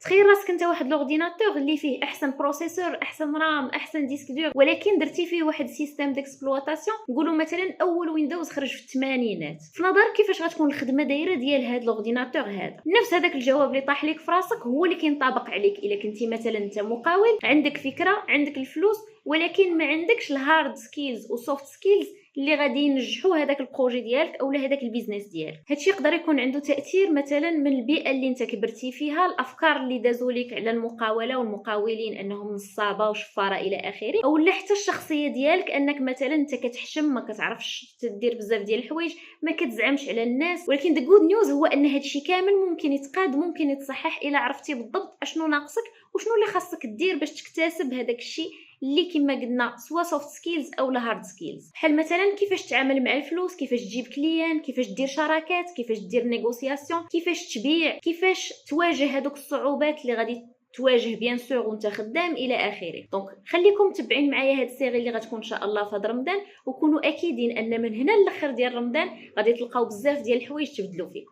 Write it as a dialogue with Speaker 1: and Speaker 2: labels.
Speaker 1: تخيل راسك انت واحد لورديناتور اللي فيه احسن بروسيسور، احسن رام، احسن ديسك دور، ولكن درتي فيه واحد سيستم ديكسبلوطاسيون نقولوا مثلا اول ويندوز خرج في الثمانينات. في نظرك كيفاش غتكون الخدمه دايره ديال هذا لورديناتور هذا؟ نفس هذاك الجواب اللي طاح لك في راسك هو اللي كينطبق عليك الا كنتي مثلا انت مقاول، عندك فكره، عندك الفلوس، ولكن ما عندكش الهارد سكيلز وسوفت سكيلز اللي غادي ينجحوا هذاك البروجي ديالك او هذاك البيزنس ديالك. هادشي يقدر يكون عنده تاثير مثلا من البيئه اللي انت كبرتي فيها، الافكار اللي دازوا لك على المقاوله والمقاولين انهم نصابه وشفاره الى اخره، او لا حتى الشخصيه ديالك انك مثلا انت كتحشم، ما كتعرفش تدير بزاف ديال الحوايج، ما كتزعمش على الناس. ولكن the good news هو ان هادشي كامل ممكن يتقاد، ممكن يتصحح الا عرفتي بالضبط اشنو ناقصك وشنو اللي خاصك دير باش تكتسب هذاك الشيء اللي كما قلنا سوا سوفت سكيلز او هارد سكيلز. بحال مثلا كيفاش تتعامل مع الفلوس، كيفاش تجيب كليان، كيفاش دير شراكات، كيفاش دير نيغوسياسيون، كيفاش تبيع، كيفاش تواجه هذوك الصعوبات اللي غادي تواجه بيان سور وانت خدام الى اخره. دونك خليكم متبعين معايا هاد السيري اللي غتكون ان شاء الله في هاد رمضان، وكونوا اكيدين ان من هنا للاخر ديال رمضان غادي تلقاو بزاف ديال الحوايج تبدلوا فيكم.